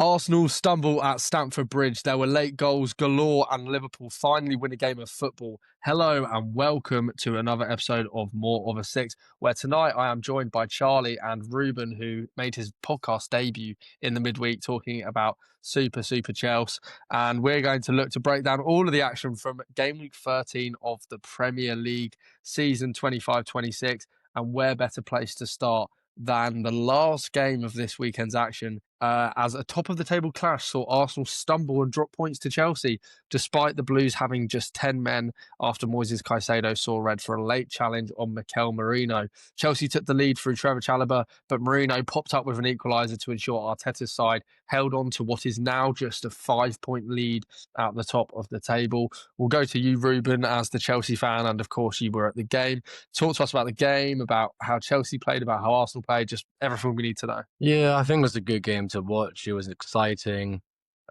Arsenal stumble at Stamford Bridge. There were late goals galore and Liverpool finally win a game of football. Hello and welcome to another episode of More of a Six, where tonight I am joined by Charlie and Reuben, who made his podcast debut in the midweek talking about Super Chelsea. And we're going to look to break down all of the action from game week 13 of the Premier League season 25-26. And where better place to start than the last game of this weekend's action, as a top-of-the-table clash saw Arsenal stumble and drop points to Chelsea, despite the Blues having just 10 men after Moises Caicedo saw red for a late challenge on Mikel Merino. Chelsea took the lead through Trevor Chalobah, but Merino popped up with an equaliser to ensure Arteta's side held on to what is now just a 5-point lead at the top of the table. We'll go to you, Reuben, as the Chelsea fan, and of course you were at the game. Talk to us about the game, about how Chelsea played, about how Arsenal played, just everything we need to know. Yeah, I think it was a good game to watch. It was exciting.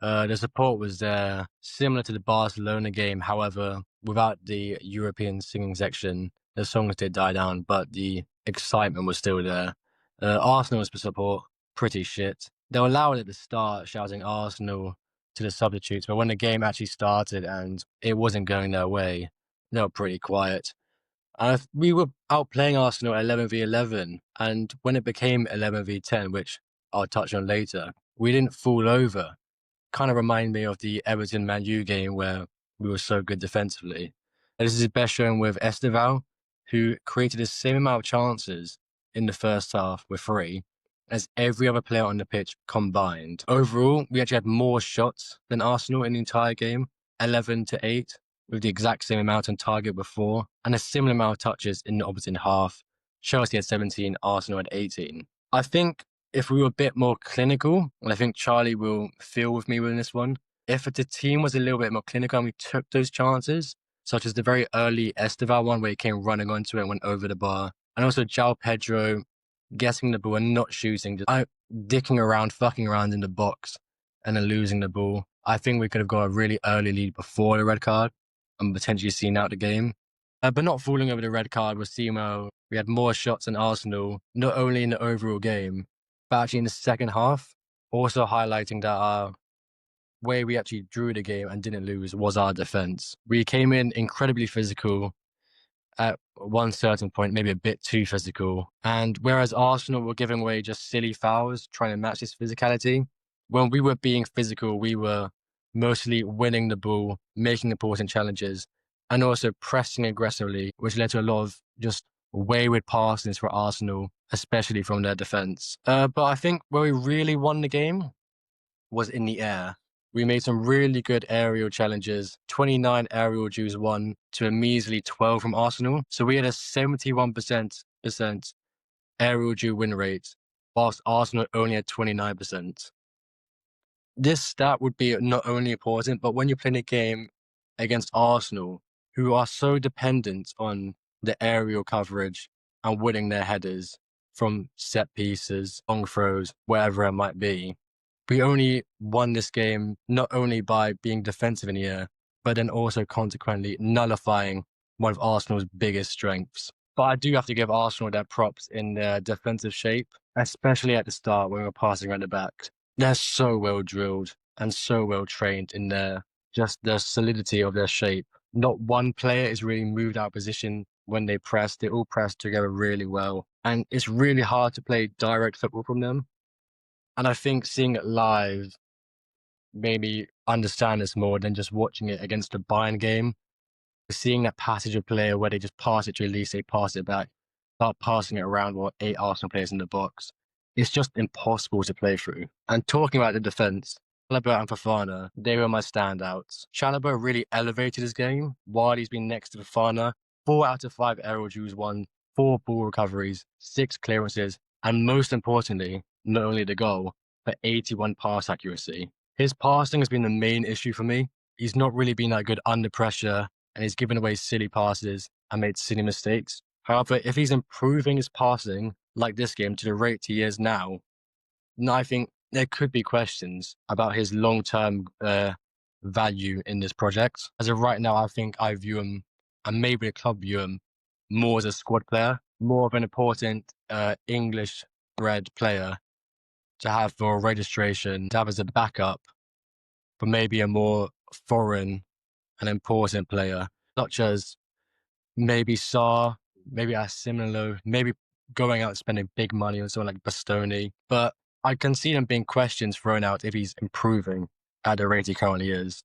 The support was there, similar to the Barcelona game. However, without the European singing section, the songs did die down, but the excitement was still there. Arsenal's support, pretty shit. They were loud at the start, shouting Arsenal to the substitutes, but when the game actually started and it wasn't going their way, they were pretty quiet. We were outplaying Arsenal 11v11, and when it became 11v10, which I'll touch on later, we didn't fall over. Kind of remind me of the Everton-Man U game where we were so good defensively. And this is best shown with Esteval, who created the same amount of chances in the first half with 3 as every other player on the pitch combined. Overall, we actually had more shots than Arsenal in the entire game, 11-8. With the exact same amount on target before, and a similar amount of touches in the opposite half. Chelsea had 17, Arsenal had 18. I think if we were a bit more clinical, and I think Charlie will feel with me with this one, if the team was a little bit more clinical and we took those chances, such as the very early Esteval one where he came running onto it and went over the bar, and also João Pedro getting the ball and not shooting, just dicking around, fucking around in the box, and then losing the ball. I think we could have got a really early lead before the red card and potentially seen out the game. But not falling over the red card was Simo. We had more shots than Arsenal, not only in the overall game, but actually in the second half, also highlighting that our way we actually drew the game and didn't lose was our defence. We came in incredibly physical at one certain point, maybe a bit too physical. And whereas Arsenal were giving away just silly fouls, trying to match this physicality, when we were being physical, we were mostly winning the ball, making important challenges, and also pressing aggressively, which led to a lot of just wayward passes for Arsenal, especially from their defence. But I think where we really won the game was in the air. We made some really good aerial challenges, 29 aerial duels won to a measly 12 from Arsenal. So we had a 71% aerial duel win rate, whilst Arsenal only had 29%. This stat would be not only important, but when you're playing a game against Arsenal, who are so dependent on the aerial coverage and winning their headers from set pieces, long throws, wherever it might be, we only won this game not only by being defensive in the air, but then also consequently nullifying one of Arsenal's biggest strengths. But I do have to give Arsenal their props in their defensive shape, especially at the start when we were passing around the back. They're so well drilled and so well trained in the solidity of their shape. Not one player is really moved out of position when they press. They all press together really well. And it's really hard to play direct football from them. And I think seeing it live made me understand this more than just watching it against the Bayern game. Seeing that passage of play where they just pass it to Elise, they pass it back, start passing it around 8 Arsenal players in the box. It's just impossible to play through. And talking about the defence, Chalobah and Fofana, they were my standouts. Chalobah really elevated his game while he's been next to Fofana. 4 out of 5 aerial duels won, 4 ball recoveries, 6 clearances, and most importantly, not only the goal, but 81 pass accuracy. His passing has been the main issue for me. He's not really been that good under pressure, and he's given away silly passes and made silly mistakes. However, if he's improving his passing, like this game, to the rate he is now, then I think there could be questions about his long-term value in this project. As of right now, I think I view him, and maybe the club view him, more as a squad player, more of an important English-bred player to have for registration, to have as a backup for maybe a more foreign and important player, such as maybe Saar, maybe Asimilo, maybe going out and spending big money on someone like Bastoni. But I can see them being questions thrown out if he's improving at the rate he currently is.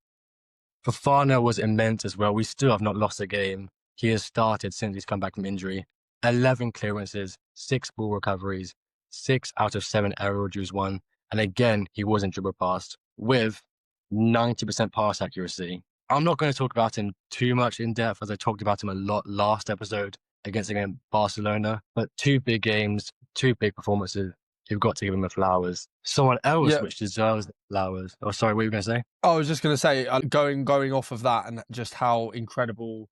Fofana was immense as well. We still have not lost a game. He has started since he's come back from injury. 11 clearances, 6 ball recoveries, 6 out of 7 aerial duels won. And again, he wasn't dribble passed with 90% pass accuracy. I'm not going to talk about him too much in depth as I talked about him a lot last episode against Barcelona. But 2 big games, 2 big performances. You've got to give him the flowers. Someone else which deserves the flowers. Oh, sorry, what were you going to say? I was just going to say, going off of that and just how incredible,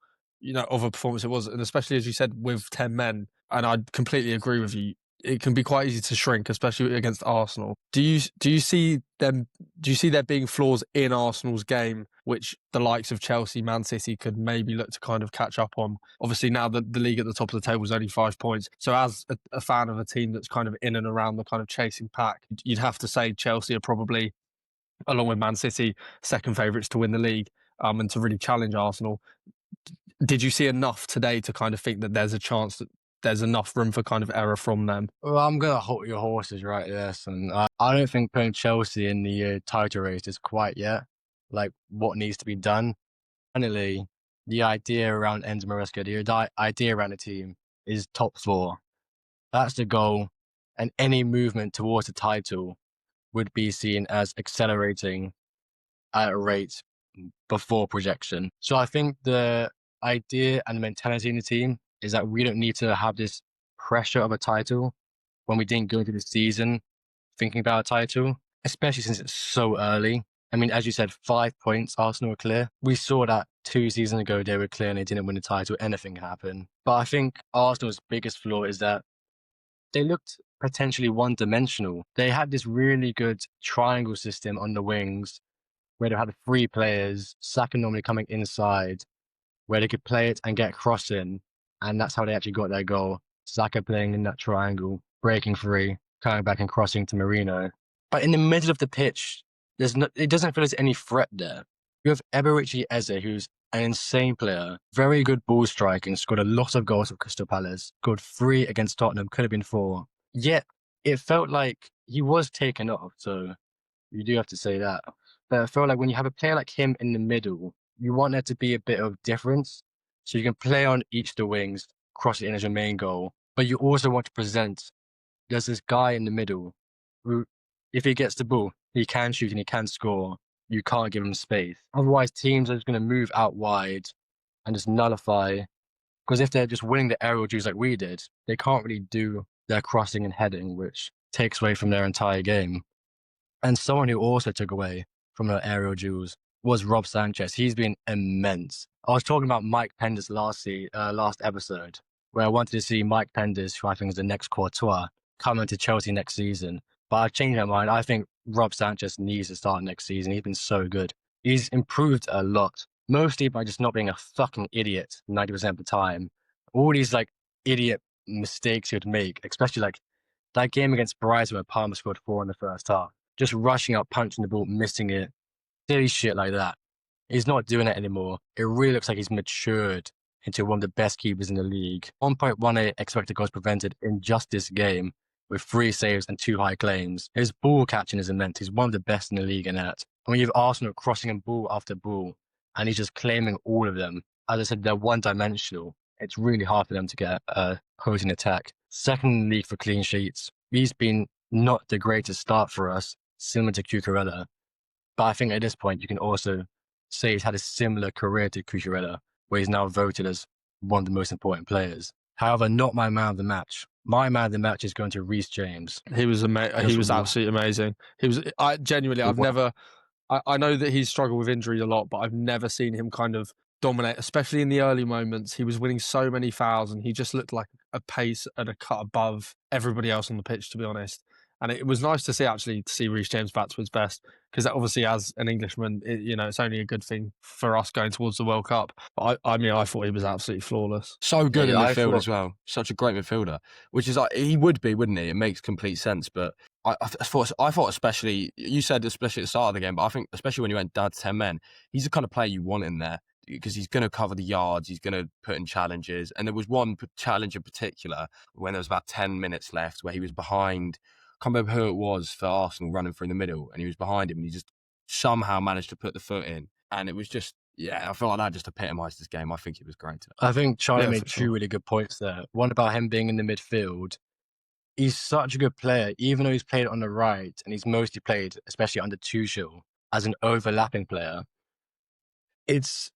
of a performance it was, and especially as you said with 10 men, and I completely agree with you. It can be quite easy to shrink, especially against Arsenal. Do you see them? Do you see there being flaws in Arsenal's game, which the likes of Chelsea, Man City could maybe look to kind of catch up on? Obviously, now the league at the top of the table is only 5 points. So, as a fan of a team that's kind of in and around the kind of chasing pack, you'd have to say Chelsea are probably, along with Man City, second favourites to win the league, and to really challenge Arsenal. Did you see enough today to kind of think that there's a chance that there's enough room for kind of error from them? Well, I'm going to hold your horses right there, son. I don't think putting Chelsea in the title race is quite yet like what needs to be done. Finally, the idea around Enzo Maresca, the idea around the team is top 4. That's the goal, and any movement towards the title would be seen as accelerating at a rate before projection. So I think the idea and the mentality in the team is that we don't need to have this pressure of a title when we didn't go into the season thinking about a title, especially since it's so early. I mean, as you said, 5 points, Arsenal were clear. We saw that 2 seasons ago, they were clear and they didn't win the title. Anything can happen. But I think Arsenal's biggest flaw is that they looked potentially one-dimensional. They had this really good triangle system on the wings where they had 3 players, Saka normally coming inside, where they could play it and get a cross in. And that's how they actually got their goal. Saka playing in that triangle, breaking free, coming back and crossing to Marino. But in the middle of the pitch, it doesn't feel there's any threat there. You have Eberici Eze, who's an insane player, very good ball striking, scored a lot of goals for Crystal Palace, scored 3 against Tottenham, could have been 4. Yet, it felt like he was taken off, so you do have to say that. But I feel like when you have a player like him in the middle, you want there to be a bit of difference. So you can play on each of the wings, cross it in as your main goal, but you also want to present there's this guy in the middle who, if he gets the ball, he can shoot and he can score. You can't give him space. Otherwise, teams are just going to move out wide and just nullify. Because if they're just winning the aerial duels like we did, they can't really do their crossing and heading, which takes away from their entire game. And someone who also took away from their aerial duels was Rob Sanchez. He's been immense. I was talking about Mike Penders last episode, where I wanted to see Mike Penders, who I think is the next Courtois, come into Chelsea next season. But I changed my mind. I think Rob Sanchez needs to start next season. He's been so good. He's improved a lot, mostly by just not being a fucking idiot 90% of the time. All these idiot mistakes he would make, especially that game against Brighton where Palmer scored 4 in the first half. Just rushing up, punching the ball, missing it. Silly shit like that. He's not doing it anymore. It really looks like he's matured into one of the best keepers in the league. 1.18 expected goals prevented in just this game, with 3 saves and 2 high claims. His ball catching is immense. He's one of the best in the league in that. And when you have Arsenal crossing him ball after ball, and he's just claiming all of them, as I said, they're one-dimensional. It's really hard for them to get a opposing attack. Second in the league for clean sheets. He's been not the greatest start for us, similar to Cucurella. But I think at this point, you can also say he's had a similar career to Cucurella, where he's now voted as one of the most important players. However, not my man of the match. My man of the match is going to Reece James. He was amazing. He was absolutely amazing. I know that he's struggled with injury a lot, but I've never seen him kind of dominate, especially in the early moments. He was winning so many fouls and he just looked like a pace and a cut above everybody else on the pitch, to be honest. And it was nice to see Reece James back to his best, because obviously as an Englishman, it's only a good thing for us going towards the World Cup. But I thought he was absolutely flawless. So good in I midfield thought- as well. Such a great midfielder, which is like he would be, wouldn't he? It makes complete sense. But I thought especially, you said especially at the start of the game, but I think especially when you went down to 10 men, he's the kind of player you want in there, because he's going to cover the yards, he's going to put in challenges. And there was one challenge in particular when there was about 10 minutes left where he was behind, I can't remember who it was for Arsenal, running through the middle, and he was behind him and he just somehow managed to put the foot in. And it was just, I feel like that just epitomised this game. I think it was great. I think Charlie Yeah, made for two sure. really good points there. One about him being in the midfield. He's such a good player, even though he's played on the right, and he's mostly played, especially under Tuchel, as an overlapping player. It's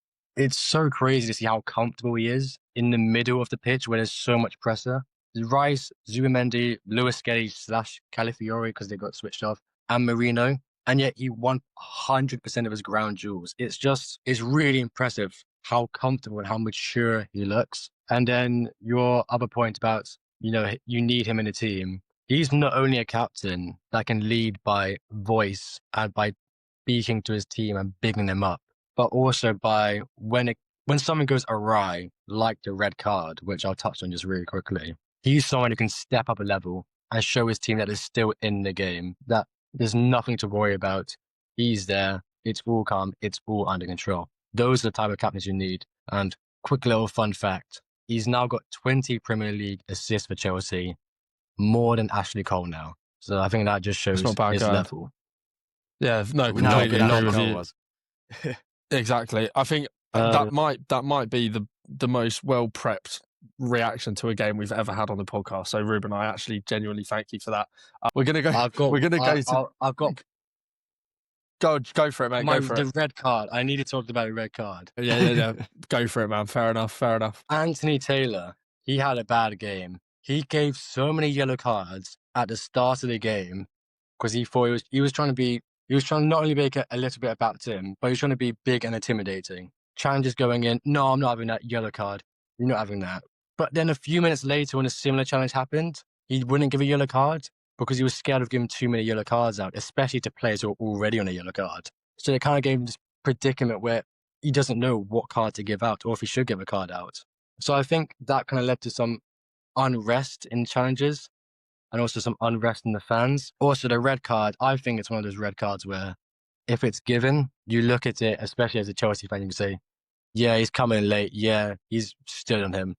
so crazy to see how comfortable he is in the middle of the pitch where there's so much pressure. Rice, Zubimendi, Lewis Skelly / Calafiori, because they got switched off, and Marino, and yet he won 100% of his ground duels. It's really impressive how comfortable and how mature he looks. And then your other point about, you need him in a team. He's not only a captain that can lead by voice and by speaking to his team and bigging them up, but also by when something goes awry, like the red card, which I'll touch on just really quickly. He's someone who can step up a level and show his team that is still in the game, that there's nothing to worry about. He's there. It's all calm. It's all under control. Those are the type of captains you need. And quick little fun fact, he's now got 20 Premier League assists for Chelsea, more than Ashley Cole now. So I think that just shows not bad his going. level. Yeah, no, We know how completely good agree Ashley with Cole you. was. Exactly. I think that might be the most well prepped reaction to a game we've ever had on the podcast. So Reuben, I actually genuinely thank you for that. We're gonna go. Go for it, mate. Go for it. The red card. I need to talk about the red card. Yeah. Go for it, man. Fair enough. Anthony Taylor, he had a bad game. He gave so many yellow cards at the start of the game because he thought he was trying to not only make it a little bit about Tim, but he was trying to be big and intimidating. Challenges going in, no, I'm not having that yellow card. You're not having that. But then a few minutes later, when a similar challenge happened, he wouldn't give a yellow card because he was scared of giving too many yellow cards out, especially to players who are already on a yellow card. So they kind of gave him this predicament where he doesn't know what card to give out or if he should give a card out. So I think that kind of led to some unrest in challenges and also some unrest in the fans. Also, the red card, I think it's one of those red cards where if it's given, you look at it, especially as a Chelsea fan, you can say, yeah, he's coming late. Yeah, he's stood on him.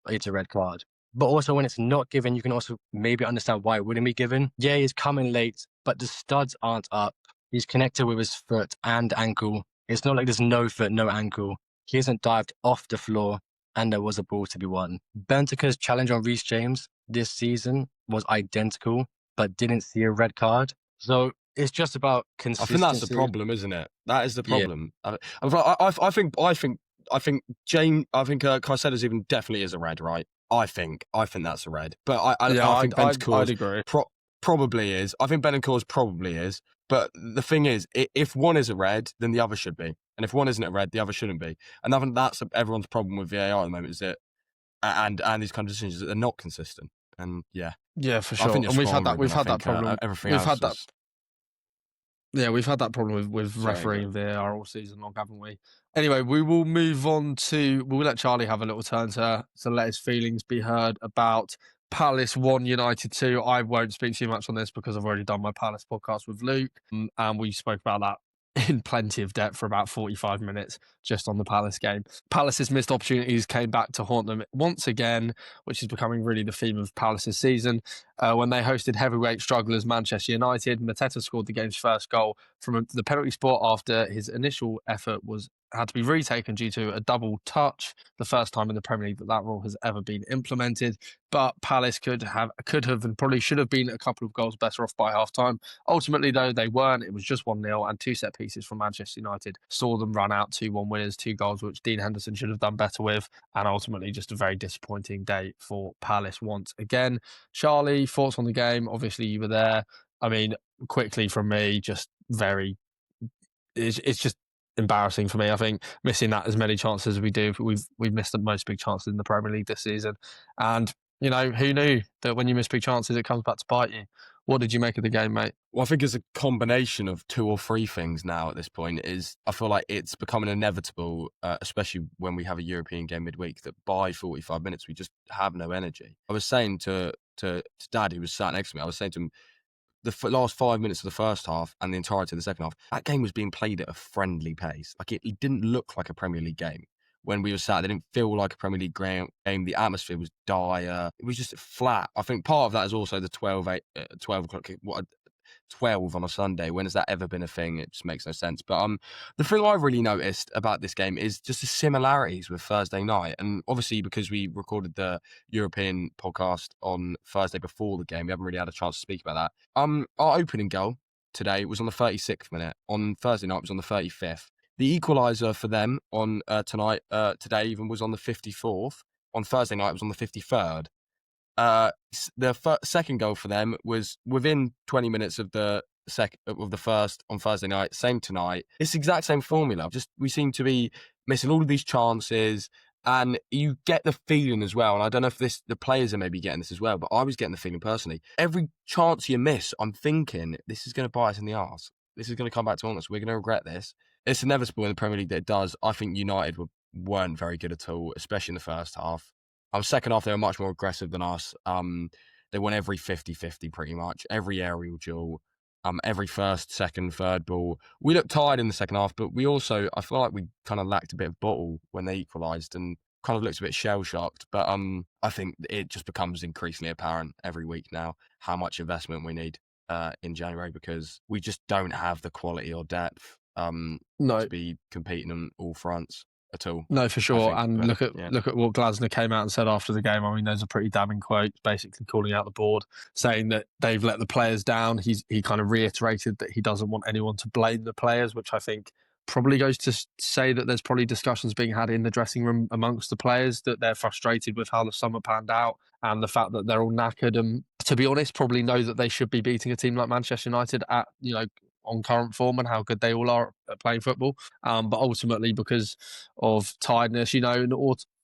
It's a red card. But also when it's not given, you can also maybe understand why it wouldn't be given. Yeah, he's coming late, but the studs aren't up. He's connected with his foot and ankle. It's not like there's no foot, no ankle. He hasn't dived off the floor and there was a ball to be won. Bentancur's challenge on Reece James this season was identical, but didn't see a red card. So it's just about consistency. I think that's the problem, isn't it? That is the problem. Yeah. I think Caicedo's even definitely is a red, right? I think that's a red. But I think Bentancur's I'd agree. Probably is. I think Bentancur's probably is. But the thing is, if one is a red, then the other should be. And if one isn't a red, the other shouldn't be. And I think that's everyone's problem with VAR at the moment, is that and these kind of decisions, that they're not consistent. And yeah, for sure. And we've had that problem. Everything else. We've had that problem with refereeing VAR all season long, haven't we? Anyway, we'll let Charlie have a little turn to let his feelings be heard about Palace 1, United 2. I won't speak too much on this because I've already done my Palace podcast with Luke, and we spoke about that in plenty of depth for about 45 minutes just on the Palace game. Palace's missed opportunities came back to haunt them once again, which is becoming really the theme of Palace's season. When they hosted heavyweight strugglers Manchester United, Mateta scored the game's first goal from the penalty spot after his initial effort had to be retaken due to a double touch, the first time in the Premier League that rule has ever been implemented. But Palace could have and probably should have been a couple of goals better off by half-time. Ultimately, though, they weren't. It was just 1-0, and 2 set pieces from Manchester United saw them run out 2-1 winners, 2 goals, which Dean Henderson should have done better with, and ultimately just a very disappointing day for Palace once again. Charlie, thoughts on the game? Obviously, you were there. I mean, quickly from me, just it's just embarrassing for me. I think missing that as many chances as we do, we've missed the most big chances in the Premier League this season, and You know, who knew that when you miss big chances, it comes back to bite you? What did you make of the game, mate? Well, I think it's a combination of 2 or 3 things now at this point. I feel like it's becoming inevitable, especially when we have a European game midweek, that by 45 minutes we just have no energy. I was saying to Dad, who was sat next to me, I was saying to him, the last 5 minutes of the first half and the entirety of the second half, that game was being played at a friendly pace. Like it didn't look like a Premier League game. When we were sat, it didn't feel like a Premier League game. The atmosphere was dire. It was just flat. I think part of that is also the 12 o'clock. 12 on a Sunday. When has that ever been a thing? It just makes no sense. But the thing I really noticed about this game is just the similarities with Thursday night. And obviously, because we recorded the European podcast on Thursday before the game, we haven't really had a chance to speak about that. Our opening goal today was on the 36th minute. On Thursday night, it was on the 35th. The equaliser for them on today even was on the 54th. On Thursday night, it was on the 53rd. The second goal for them was within 20 minutes of the first on Thursday night. Same tonight. It's the exact same formula. Just we seem to be missing all of these chances, and you get the feeling as well. And I don't know if the players are maybe getting this as well, but I was getting the feeling personally. Every chance you miss, I'm thinking this is going to bite us in the arse. This is going to come back to haunt us. We're going to regret this. It's inevitable in the Premier League that it does. I think United weren't very good at all, especially in the first half. Second half, they were much more aggressive than us. They won every 50-50 pretty much, every aerial duel, every first, second, third ball. We looked tired in the second half, but I feel like we kind of lacked a bit of bottle when they equalised and kind of looked a bit shell-shocked. But I think it just becomes increasingly apparent every week now how much investment we need in January, because we just don't have the quality or depth to be competing on all fronts at all. No, for sure. And look at what Glasner came out and said after the game. I mean, there's a pretty damning quote, basically calling out the board, saying that they've let the players down. He kind of reiterated that he doesn't want anyone to blame the players, which I think probably goes to say that there's probably discussions being had in the dressing room amongst the players, that they're frustrated with how the summer panned out and the fact that they're all knackered, and to be honest, probably know that they should be beating a team like Manchester United at, on current form and how good they all are at playing football. But ultimately, because of tiredness, and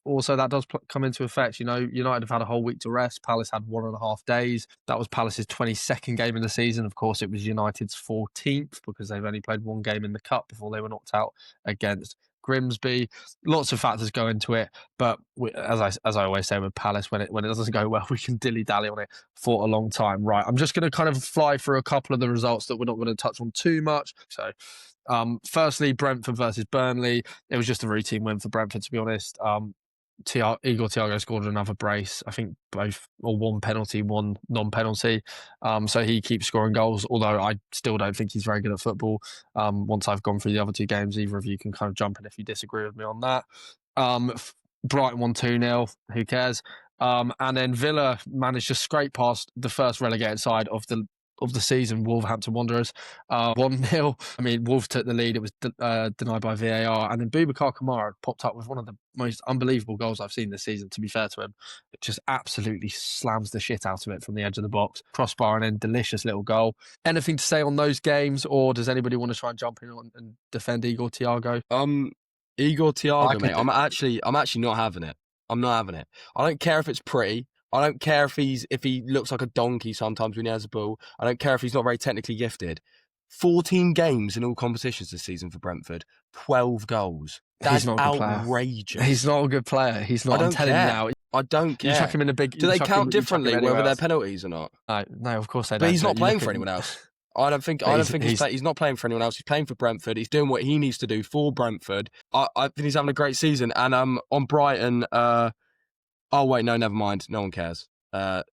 also that does come into effect. United have had a whole week to rest. Palace had 1.5 days. That was Palace's 22nd game in the season. Of course, it was United's 14th because they've only played one game in the Cup before they were knocked out against Grimsby. Lots of factors go into it, but as I always say with Palace, when it doesn't go well, we can dilly-dally on it for a long time. Right, I'm just going to kind of fly through a couple of the results that we're not going to touch on too much. So, firstly, Brentford versus Burnley. It was just a routine win for Brentford, to be honest. Igor Thiago scored another brace. I think one penalty, one non-penalty. So he keeps scoring goals, although I still don't think he's very good at football. Once I've gone through the other two games, either of you can kind of jump in if you disagree with me on that. Brighton won 2-0. Who cares? And then Villa managed to scrape past the first relegated side of the season, Wolverhampton Wanderers, 1-0. I mean, Wolves took the lead. It was denied by VAR. And then Boubacar Kamara popped up with one of the most unbelievable goals I've seen this season, to be fair to him. It just absolutely slams the shit out of it from the edge of the box. Crossbar and then delicious little goal. Anything to say on those games, or does anybody want to try and jump in and defend Igor Thiago? Igor Thiago, mate, I'm actually not having it. I'm not having it. I don't care if it's pretty. I don't care if he looks like a donkey sometimes when he has a ball. I don't care if he's not very technically gifted. 14 games in all competitions this season for Brentford. 12 goals. That's outrageous. He's not a good player. He's not. I'm telling you now. I don't care. You chuck him in a big. Do they count differently whether they're penalties or not? No, of course they don't. But he's not playing for anyone else. I don't think he's not playing for anyone else. He's playing for Brentford. He's doing what he needs to do for Brentford. I think he's having a great season. And on Brighton. Oh, wait, no, never mind. No one cares. Come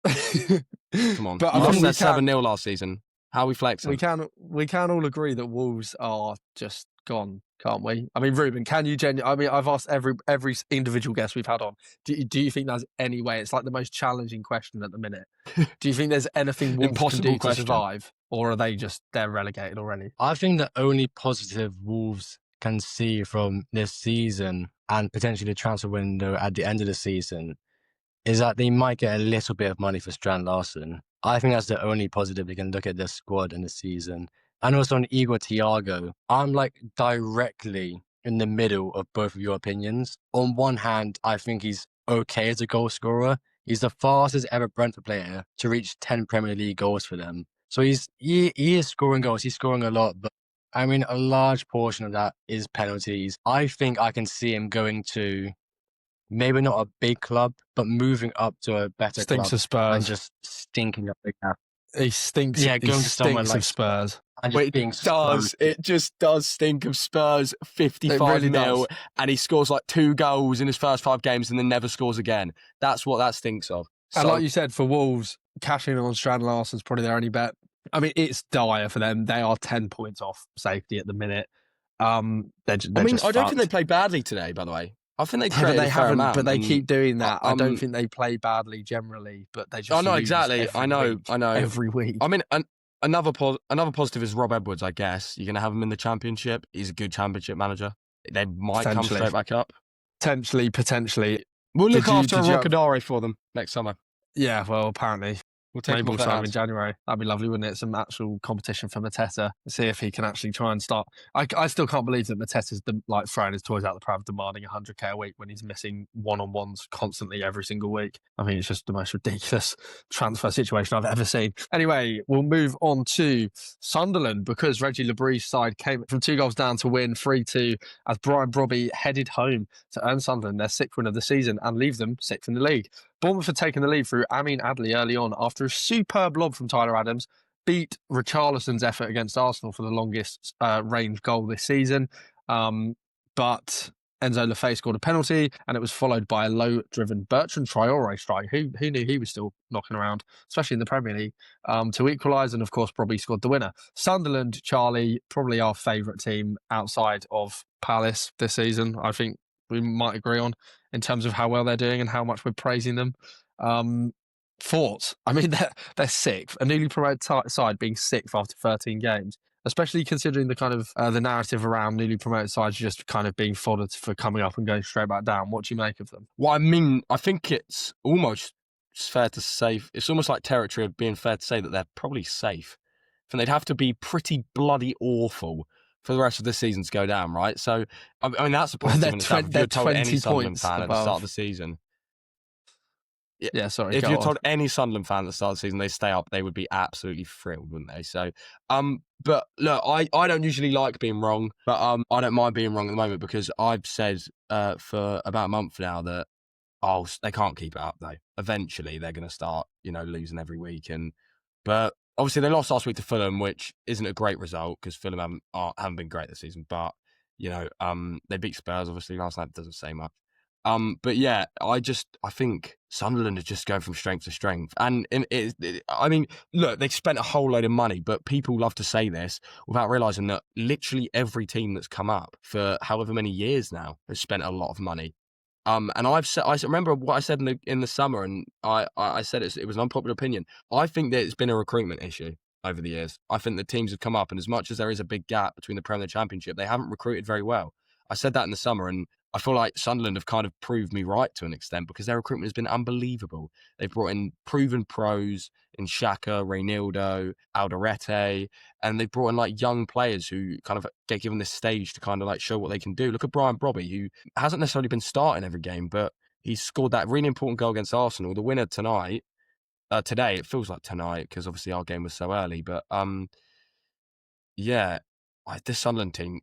on. But lost their 7-0 last season. How are we flexing? We can all agree that Wolves are just gone, can't we? I mean, Reuben, can you I've asked every individual guest we've had on. Do you think there's any way? It's like the most challenging question at the minute. Do you think there's anything Wolves can do to survive? Or are they're relegated already? I think the only positive Wolves can see from this season and potentially the transfer window at the end of the season is that they might get a little bit of money for Strand Larsen. I think that's the only positive they can look at their squad in the season. And also on Igor Thiago, I'm directly in the middle of both of your opinions. On one hand, I think he's okay as a goal scorer. He's the fastest ever Brentford player to reach 10 Premier League goals for them. So he is scoring goals. He's scoring a lot, but I mean, a large portion of that is penalties. I think I can see him going to maybe not a big club, but moving up to a better Stinks club of Spurs. and just stinking up the gap. He stinks. Yeah, He going to somewhere stinks like of Spurs. and just being so It just does stink of Spurs. 55 really mil, does. and he scores like 2 goals in his first 5 games and then never scores again. That's what that stinks of. And So, like you said, for Wolves, cashing on Strand Larsen's probably their only bet. I mean, it's dire for them. They are 10 points off safety at the minute. They're just I don't think they fucked. played badly today, by the way. I think they Yeah, but created they a fair haven't. amount. But they and keep doing that. I don't um, think they play badly generally, but they just. I know lose exactly. every I know. week, I know. every week. I mean, another positive is Rob Edwards. I guess you're going to have him in the Championship. He's a good Championship manager. They might come Potentially. straight back up. Potentially. We'll look Did you- after a did you- Rocadare for them next summer. Yeah, well, apparently. We'll take Maybe him we'll off their sign him in hands. January. That'd be lovely, wouldn't it? Some actual competition for Mateta. See if he can actually try and start. I still can't believe that Mateta's like throwing his toys out the pram, demanding 100k a week when he's missing one-on-ones constantly every single week. I mean, it's just the most ridiculous transfer situation I've ever seen. Anyway, we'll move on to Sunderland because Reggie Lebree's side came from 2 goals down to win 3-2 as Brian Brobby headed home to earn Sunderland their 6th win of the season and leave them 6th in the league. Bournemouth had taken the lead through Amin Adli early on after a superb lob from Tyler Adams beat Richarlison's effort against Arsenal for the longest range goal this season. But Enzo Lefebvre scored a penalty and it was followed by a low-driven Bertrand Traore strike. Who knew he was still knocking around, especially in the Premier League, to equalise. And, of course, Brobby scored the winner. Sunderland, Charlie, probably our favourite team outside of Palace this season, I think we might agree on in terms of how well they're doing and how much we're praising them. Thoughts? I mean, they're 6th. A newly promoted side being 6th after 13 games, especially considering the kind of the narrative around newly promoted sides just kind of being foddered for coming up and going straight back down. What do you make of them? Well, I mean, I think it's almost fair to say, it's almost like territory of being fair to say that they're probably safe. And they'd have to be pretty bloody awful for the rest of the season to go down, right? So, I mean, that's a positive in itself. If you told any Sunderland fan at the start of the season... Yeah, sorry. If you told any Sunderland fan at the start of the season they stay up, they would be absolutely thrilled, wouldn't they? So, but look, I don't usually like being wrong, but I don't mind being wrong at the moment because I've said for about a month now that they can't keep it up though. Eventually, they're going to start, losing every week, but obviously they lost last week to Fulham, which isn't a great result because Fulham haven't been great this season, but they beat Spurs obviously last night. Doesn't say much. But yeah, I think Sunderland is just going from strength to strength. And I mean, look, they spent a whole load of money, but people love to say this without realising that literally every team that's come up for however many years now has spent a lot of money. And I remember what I said in the summer, and I said it was an unpopular opinion. I think that it's been a recruitment issue over the years. I think the teams have come up, and as much as there is a big gap between the Premier and the Championship, they haven't recruited very well. I said that in the summer, and I feel like Sunderland have kind of proved me right to an extent because their recruitment has been unbelievable. They've brought in proven pros in Xhaka, Reinildo, Alderete, and they've brought in like young players who kind of get given this stage to kind of like show what they can do. Look at Brian Brobby, who hasn't necessarily been starting every game, but he's scored that really important goal against Arsenal. The winner today, it feels like tonight because obviously our game was so early, but yeah, this Sunderland team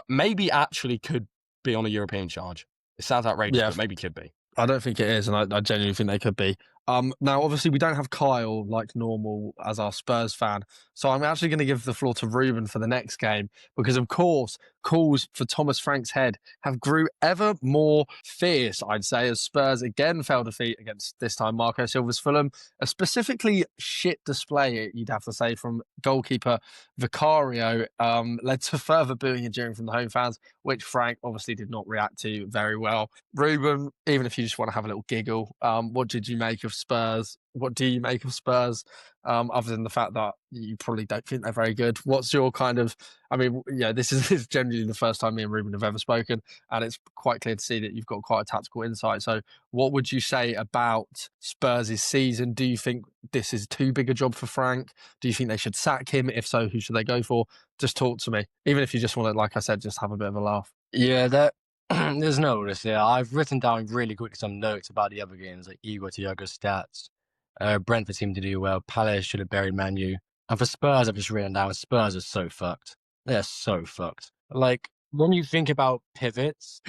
maybe actually could be on a European charge. It sounds outrageous, but maybe could be. I don't think it is, and I genuinely think they could be. Now, obviously, we don't have Kyle like normal as our Spurs fan, so I'm actually going to give the floor to Reuben for the next game because, of course, calls for Thomas Frank's head have grew ever more fierce, I'd say, as Spurs again fell defeat against, this time, Marco Silva's Fulham. A specifically shit display, you'd have to say, from goalkeeper Vicario led to further booing and jeering from the home fans, which Frank obviously did not react to very well. Reuben, even if you just want to have a little giggle, what did you make of Spurs? What do you make of Spurs, other than the fact that you probably don't think they're very good? What's your kind of... I mean, yeah, this is generally the first time me and Reuben have ever spoken, and it's quite clear to see that you've got quite a tactical insight. So what would you say about Spurs' season? Do you think this is too big a job for Frank? Do you think they should sack him? If so, who should they go for? Just talk to me. Even if you just want to, like I said, just have a bit of a laugh. Yeah, There's no risk there. I've written down really quickly some notes about the other games, like Igor Thiago's stats. Brentford seemed to do well. Palace should have buried Man U. And for Spurs, I've just written down, Spurs are so fucked. They're so fucked. Like, when you think about pivots,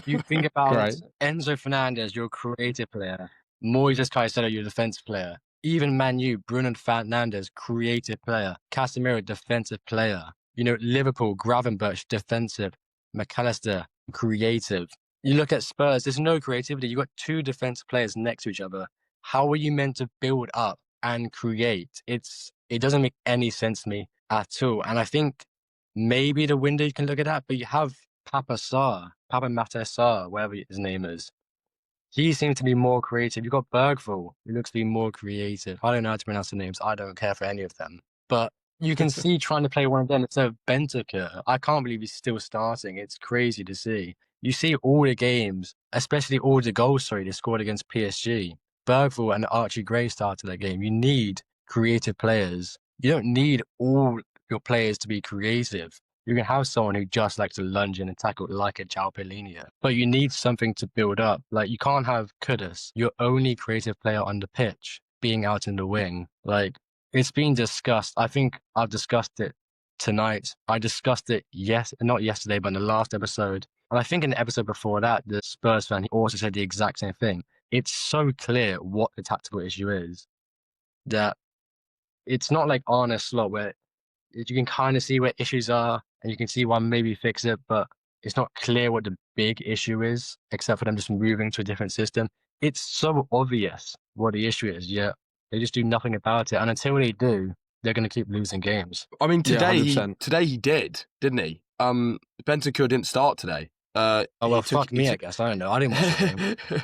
you think about Great. Enzo Fernandez, your creative player. Moises Caicedo, your defensive player. Even Man U, Bruno Fernandes, creative player. Casemiro, defensive player. You know, Liverpool, Gravenberch, defensive. McAllister, creative. You look at Spurs, there's no creativity. You've got two defensive players next to each other. How are you meant to build up and create? It doesn't make any sense to me at all. And I think maybe the window you can look at that, but you have Papa Mater Sarr, whatever his name is. He seems to be more creative. You've got Bergvall, who looks to be more creative. I don't know how to pronounce the names. I don't care for any of them. But you can see trying to play one of them instead of Bentancur. I can't believe he's still starting. It's crazy to see. You see all the games, especially all the goals, they scored against PSG. Bergvall and Archie Gray started that game. You need creative players. You don't need all your players to be creative. You can have someone who just likes to lunge in and tackle like a João Palhinha. But you need something to build up. Like, you can't have Kudus, your only creative player on the pitch, being out in the wing. Like, it's been discussed. I think I've discussed it tonight. I discussed it, not yesterday, but in the last episode. And I think in the episode before that, the Spurs fan, he also said the exact same thing. It's so clear what the tactical issue is that it's not like Arne Slot where you can kind of see where issues are and you can see why maybe fix it, but it's not clear what the big issue is, except for them just moving to a different system. It's so obvious what the issue is, yet they just do nothing about it. And until they do, they're going to keep losing games. I mean, today, Yeah, today he did, didn't he? Bentancur didn't start today. Fuck me, I guess. I don't know. I didn't watch the game.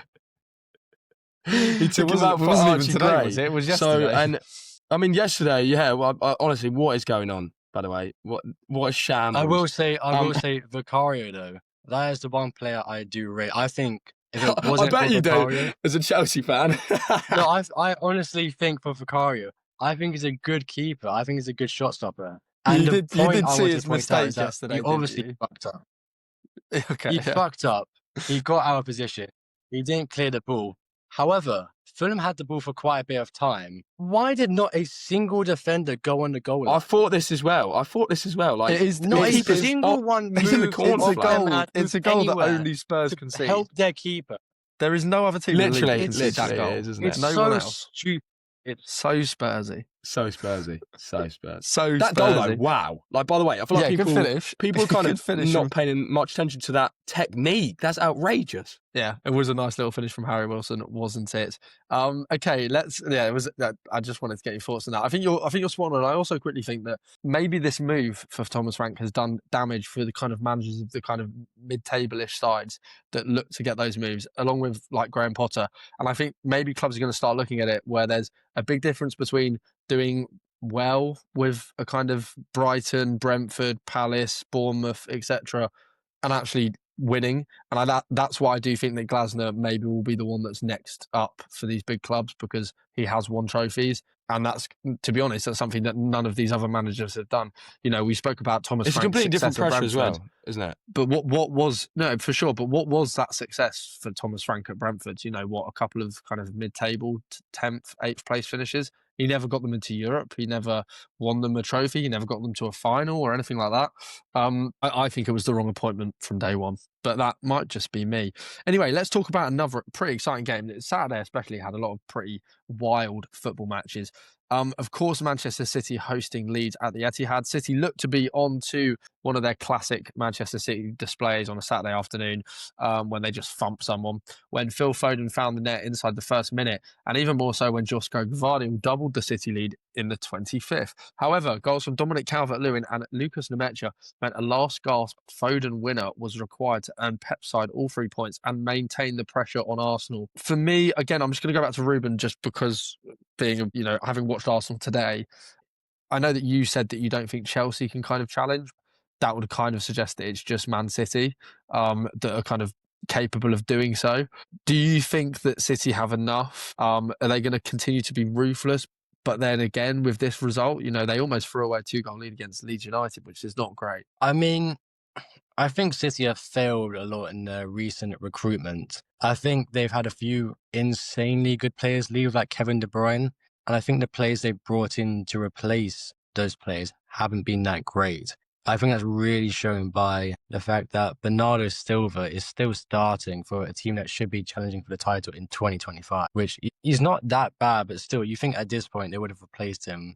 He took him out for wasn't even Archie today, Gray. was it? It was yesterday. So, and I mean, yesterday, yeah. Well, honestly, what is going on? By the way, what a shambles. I will say Vicario though. That is the one player I do rate. I think if it wasn't I bet for you Vicario, do, as a Chelsea fan. no, I honestly think for Vicario, I think he's a good keeper. I think he's a good shot stopper. And you the did point I see want to his point out is mistake that yesterday, he didn't obviously you? fucked up. Okay, He yeah. fucked up. He got out of position. He didn't clear the ball. However, Fulham had the ball for quite a bit of time. Why did not a single defender go on the goal line? I thought this as well. Like, It is Not a keeper's- single one he's in the moved corner off flag. their man, It's a moved goal that anywhere only Spurs to can see. help their keeper. There is no other team in the league that Literally, can see that goal. it is, isn't It's it? No so one else. stupid. So Spursy. So Spursy. So Spursy. So That goal, though, Spursy. wow. Like, by the way, I feel like Yeah, good finish. people are kind Good of finish not from- paying much attention to that technique. That's outrageous. Yeah, it was a nice little finish from Harry Wilson, wasn't it? Okay, it was. I just wanted to get your thoughts on that. I think you're spot on. I also quickly think that maybe this move for Thomas Frank has done damage for the kind of managers of the kind of mid-table-ish sides that look to get those moves, along with like Graham Potter. And I think maybe clubs are going to start looking at it where there's a big difference between doing well with a kind of Brighton, Brentford, Palace, Bournemouth, etc., and actually winning. And that's why I do think that Glasner maybe will be the one that's next up for these big clubs, because he has won trophies. And that's, to be honest, that's something that none of these other managers have done. You know, we spoke about Thomas It's a Frank's completely different success at pressure as Brentford. well, isn't it? But what was, no, for sure, but what was that success for Thomas Frank at Brentford? You know, a couple of kind of mid-table, 10th, 8th place finishes. He never got them into Europe. He never won them a trophy. He never got them to a final or anything like that. I think it was the wrong appointment from day one, but that might just be me. Anyway, let's talk about another pretty exciting game. Saturday especially had a lot of pretty wild football matches. Of course, Manchester City hosting Leeds at the Etihad. City looked to be on to one of their classic Manchester City displays on a Saturday afternoon when they just thumped someone. When Phil Foden found the net inside the first minute, and even more so when Josko Gvardiol doubled the City lead in the 25th. However, goals from Dominic Calvert-Lewin and Lucas Nemecha meant a last-gasp Foden winner was required to earn Pep's side all 3 points and maintain the pressure on Arsenal. For me, again, I'm just going to go back to Reuben just because being, having watched Arsenal today, I know that you said that you don't think Chelsea can kind of challenge. That would kind of suggest that it's just Man City that are kind of capable of doing so. Do you think that City have enough? Are they going to continue to be ruthless? But then again, with this result, they almost threw away a 2-goal lead against Leeds United, which is not great. I mean, I think City have failed a lot in their recent recruitment. I think they've had a few insanely good players leave, like Kevin De Bruyne, and I think the players they've brought in to replace those players haven't been that great. I think that's really shown by the fact that Bernardo Silva is still starting for a team that should be challenging for the title in 2025, which he's not that bad, but still, you think at this point they would have replaced him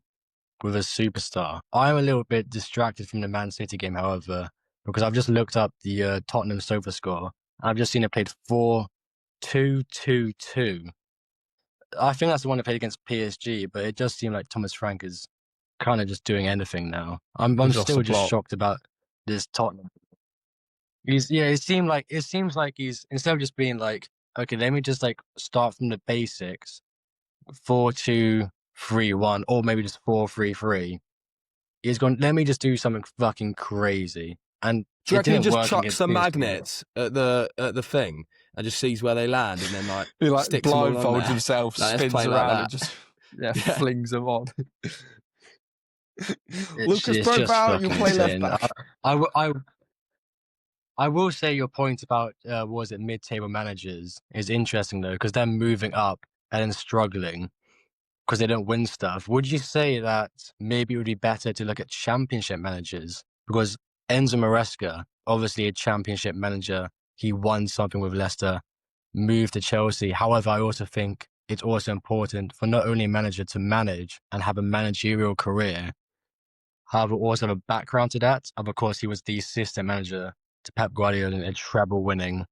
with a superstar. I'm a little bit distracted from the Man City game, however, because I've just looked up the Tottenham sofa score. I've just seen it played 4-2-2-2. I think that's the one they played against PSG, but it does seem like Thomas Frank is kind of just doing anything now. I'm He's lost still the just plot. shocked about this Tottenham. It seems like he's, instead of just being like, okay, let me just like start from the basics, 4-2-3-1, or maybe just 4-3-3. He's gone, let me just do something fucking crazy. And Do you it reckon he didn't just work chucks against the PSG. magnets at the thing and just sees where they land and then like He like sticks them all on blindfolds there? himself, Like, let's spins play around like and that. just Yeah. flings them on. Lucas It's just Profile, you fucking play left insane. back. I will say your point about mid-table managers is interesting though, because they're moving up and then struggling because they don't win stuff. Would you say that maybe it would be better to look at championship managers? Because Enzo Maresca, obviously a championship manager, he won something with Leicester, moved to Chelsea. However, I also think it's also important for not only a manager to manage and have a managerial career, however, also have a background to that. Of course, he was the assistant manager to Pep Guardiola in a treble-winning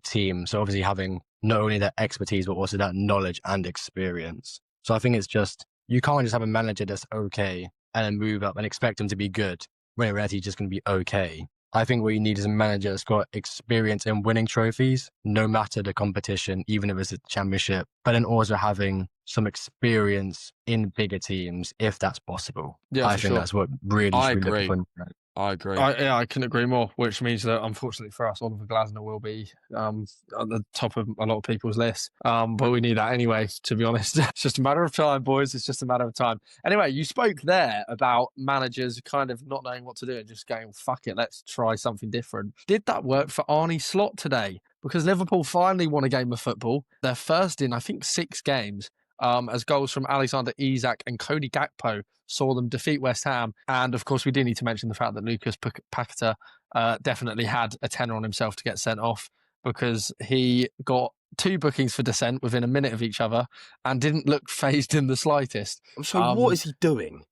team. So obviously having not only that expertise, but also that knowledge and experience. So I think it's just, you can't just have a manager that's okay and then move up and expect him to be good when in reality he's just going to be okay. I think what you need is a manager that's got experience in winning trophies, no matter the competition, even if it's a championship, but then also having some experience in bigger teams, if that's possible. Yeah, I for think sure. that's what really I should be looking agree. for. I agree. I couldn't agree more, which means that unfortunately for us, Oliver Glasner will be at the top of a lot of people's lists. But we need that anyway, to be honest. It's just a matter of time, boys. It's just a matter of time. Anyway, you spoke there about managers kind of not knowing what to do and just going, fuck it, let's try something different. Did that work for Arne Slot today? Because Liverpool finally won a game of football. They're first in, I think, 6 games. As goals from Alexander Isak and Cody Gakpo saw them defeat West Ham. And of course, we do need to mention the fact that Lucas Paqueta definitely had a tenner on himself to get sent off, because he got 2 bookings for dissent within a minute of each other and didn't look phased in the slightest. So what is he doing?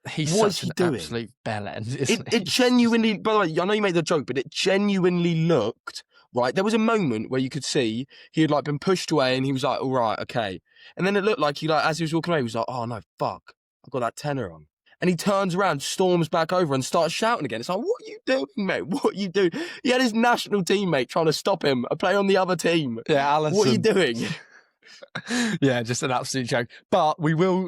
He's What is such he an doing? absolute bellend, isn't It he? genuinely, by the way, I know you made the joke, but it genuinely looked, right? There was a moment where you could see he had like been pushed away and he was like, all right, okay. And then it looked like he, like, as he was walking away, he was like, oh no, fuck, I've got that tenner on. And he turns around, storms back over and starts shouting again. It's like, what are you doing, mate? What are you doing? He had his national teammate trying to stop him, a player on the other team. Yeah, Alisson. What are you doing? Yeah, just an absolute joke. But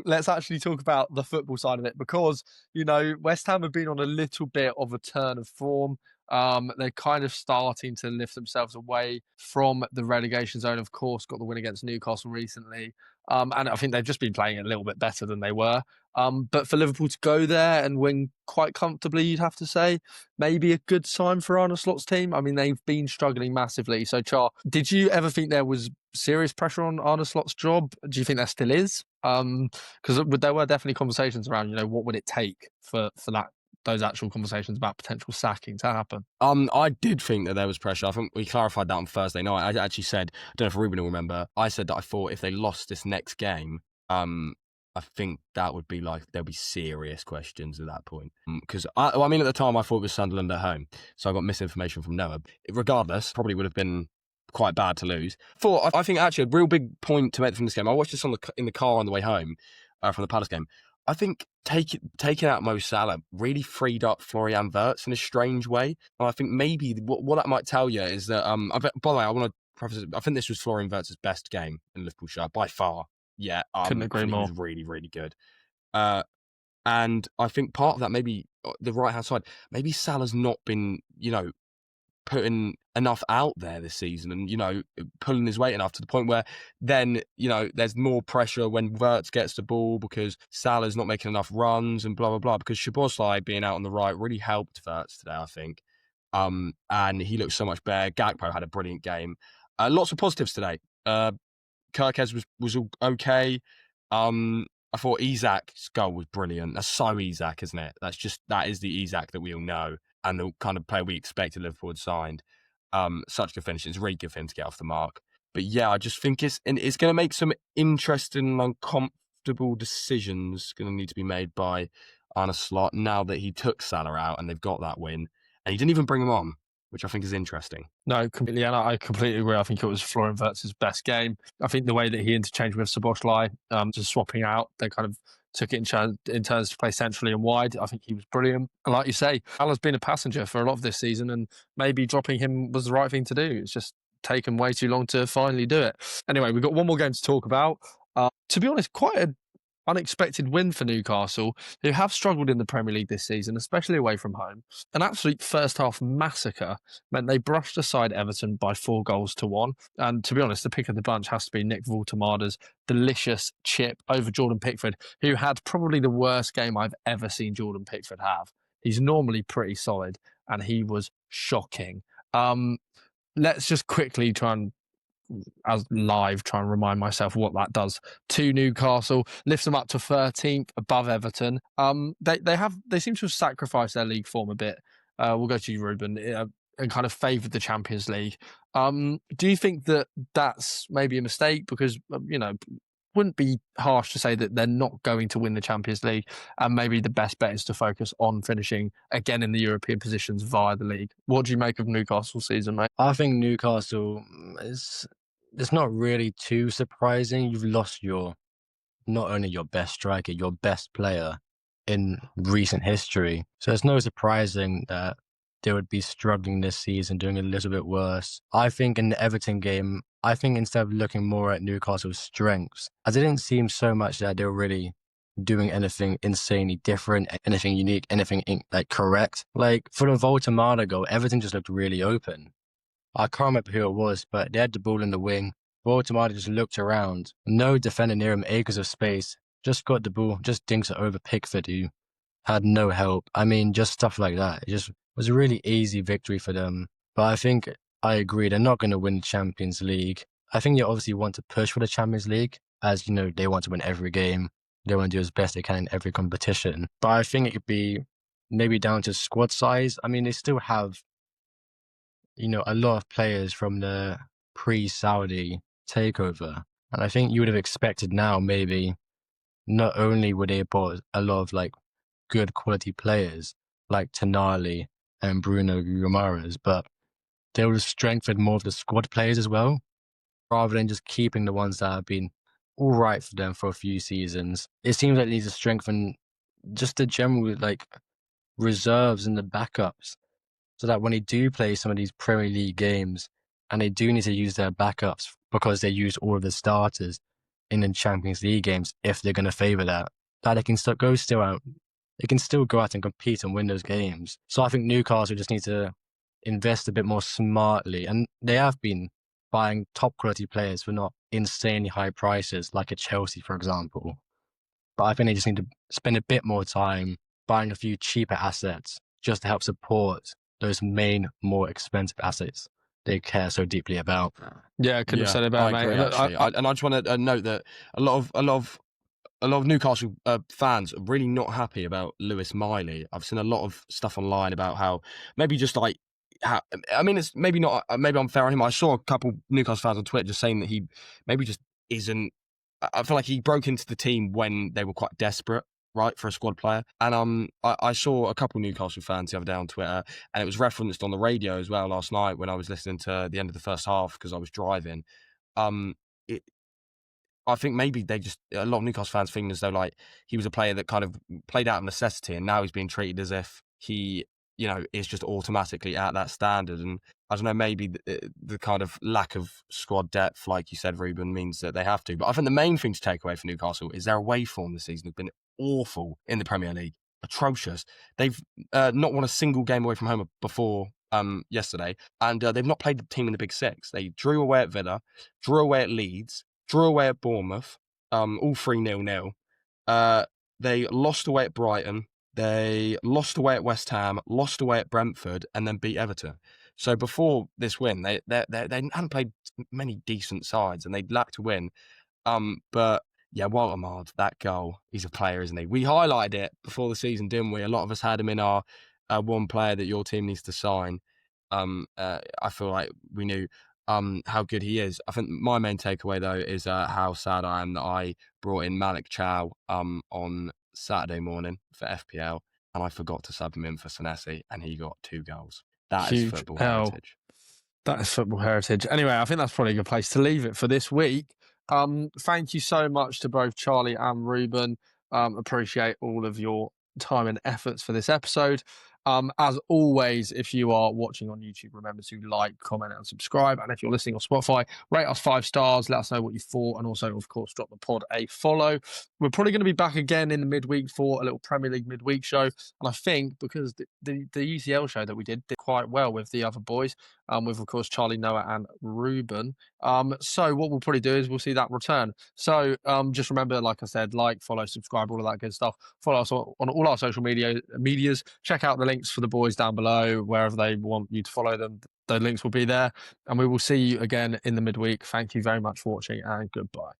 let's actually talk about the football side of it, because, you know, West Ham have been on a little bit of a turn of form. They're kind of starting to lift themselves away from the relegation zone. Of course, got the win against Newcastle recently. And I think they've just been playing a little bit better than they were. But for Liverpool to go there and win quite comfortably, you'd have to say, maybe a good sign for Arne Slot's team. I mean, they've been struggling massively. So, Char, did you ever think there was serious pressure on Arne Slot's job? Do you think there still is? Because there were definitely conversations around, you know, what would it take for those actual conversations about potential sacking to happen? I did think that there was pressure. I think we clarified that on Thursday night. I actually said, I don't know if Reuben will remember, I said that I thought if they lost this next game, I think that would be like, there'll be serious questions at that point. Because, I mean, at the time, I thought it was Sunderland at home. So I got misinformation from Noah. Regardless, probably would have been quite bad to lose. I think actually a real big point to make from this game, I watched this in the car on the way home from the Palace game. I think taking out Mo Salah really freed up Florian Wirtz in a strange way. And I think maybe what that might tell you is that, by the way, I want to preface it, I think this was Florian Wirtz's best game in Liverpool shirt by far. Yeah, Couldn't agree more. He was really, really good. And I think part of that, maybe the right-hand side, maybe Salah's not been, you know, putting enough out there this season and, you know, pulling his weight enough to the point where then, you know, there's more pressure when Wirtz gets the ball because Salah's not making enough runs and blah, blah, blah. Because Szoboszlai being out on the right really helped Wirtz today, I think. And he looked so much better. Gakpo had a brilliant game. Lots of positives today. Kirkez was okay. I thought Isak's goal was brilliant. That's so Isak, isn't it? That is the Isak that we all know and the kind of player we expected Liverpool had signed. Such good finish. It's really good for him to get off the mark. But yeah, I just think it's going to make some interesting and uncomfortable decisions going to need to be made by Arne Slot now that he took Salah out and they've got that win. And he didn't even bring him on, which I think is interesting. No, completely. And I completely agree. I think it was Florian Wirtz's best game. I think the way that he interchanged with Szoboszlai, just swapping out, they kind of took it in turns to play centrally and wide. I think he was brilliant. And like you say, Salah's been a passenger for a lot of this season, and maybe dropping him was the right thing to do. It's just taken way too long to finally do it. Anyway, we've got one more game to talk about. To be honest, quite an unexpected win for Newcastle, who have struggled in the Premier League this season, especially away from home. An absolute first half massacre meant they brushed aside Everton by 4-1. And to be honest, the pick of the bunch has to be Nick Valtemada's delicious chip over Jordan Pickford, who had probably the worst game I've ever seen Jordan Pickford have. He's normally pretty solid, and he was shocking. Let's just quickly try and remind myself what that does to Newcastle, lifts them up to 13th above Everton. They seem to have sacrificed their league form a bit. We'll go to you, Reuben, and kind of favoured the Champions League. Do you think that that's maybe a mistake? Because, wouldn't be harsh to say that they're not going to win the Champions League, and maybe the best bet is to focus on finishing again in the European positions via the league. What do you make of Newcastle's season, mate? I think Newcastle it's not really too surprising. You've lost not only your best striker, your best player in recent history. So it's no surprising that they would be struggling this season, doing a little bit worse. I think in the Everton game, instead of looking more at Newcastle's strengths, as it didn't seem so much that they were really doing anything insanely different, anything unique, anything correct. Like for the Valtemada goal, Everton just looked really open. I can't remember who it was, but they had the ball in the wing. Valtemada just looked around. No defender near him, acres of space. Just got the ball, just dinks it over Pickford, who had no help. I mean, just stuff like that. It just was a really easy victory for them. But I think I agree, they're not going to win the Champions League. I think you obviously want to push for the Champions League, as they want to win every game. They want to do as best they can in every competition. But I think it could be maybe down to squad size. I mean, they still have a lot of players from the pre-Saudi takeover. And I think you would have expected now maybe not only would they bought a lot of good quality players like Tonali and Bruno Guimaraes, but they would have strengthened more of the squad players as well, rather than just keeping the ones that have been all right for them for a few seasons. It seems like they need to strengthen just the general reserves and the backups, so that when they do play some of these Premier League games and they do need to use their backups because they use all of the starters in the Champions League games, if they're going to favour that they can still go out and compete and win those games. So I think Newcastle just need to invest a bit more smartly, and they have been buying top quality players for not insanely high prices, like a Chelsea, for example. But I think they just need to spend a bit more time buying a few cheaper assets just to help support those main, more expensive assets they care so deeply about. Yeah, I couldn't have said it better, mate. Actually. I just want to note that a lot of Newcastle fans are really not happy about Lewis Miley. I've seen a lot of stuff online about how maybe just it's maybe not, maybe I'm fair on him. I saw a couple Newcastle fans on Twitter just saying that he maybe just isn't. I feel like he broke into the team when they were quite desperate, right, for a squad player. And I saw a couple Newcastle fans the other day on Twitter, and it was referenced on the radio as well last night when I was listening to the end of the first half because I was driving. I think maybe a lot of Newcastle fans thinking as though he was a player that kind of played out of necessity, and now he's being treated as if he is just automatically at that standard. And I don't know, maybe the kind of lack of squad depth, like you said, Reuben, means that they have to. But I think the main thing to take away from Newcastle is their away form this season has been awful in the Premier League. Atrocious. They've not won a single game away from home before yesterday, and they've not played the team in the Big Six. They drew away at Villa, drew away at Leeds, drew away at Bournemouth, all 3-0. They lost away at Brighton, They lost away at West Ham, lost away at Brentford, and then beat Everton. So before this win, they hadn't played many decent sides, and they'd lacked a win. But yeah, Walter Mard, that goal, he's a player, isn't he? We highlighted it before the season, didn't we? A lot of us had him in our one player that your team needs to sign. I feel like we knew how good he is. I think my main takeaway though is how sad I am that I brought in Malik Chow on Saturday morning for FPL, and I forgot to sub him in for Senesi, and he got 2 goals. That is Huge football L. heritage. That is football heritage. Anyway, I think that's probably a good place to leave it for this week. Thank you so much to both Charlie and Reuben. Appreciate all of your time and efforts for this episode. As always, if you are watching on YouTube, remember to like, comment, and subscribe. And if you're listening on Spotify, rate us 5 stars. Let us know what you thought. And also, of course, drop the pod a follow. We're probably going to be back again in the midweek for a little Premier League midweek show. And I think because the UCL show that we did quite well with the other boys, with, of course, Charlie, Noah, and Reuben. So what we'll probably do is we'll see that return. So just remember, like I said, like, follow, subscribe, all of that good stuff. Follow us on all our social medias. Check out the links for the boys down below, wherever they want you to follow them. The links will be there. And we will see you again in the midweek. Thank you very much for watching, and goodbye.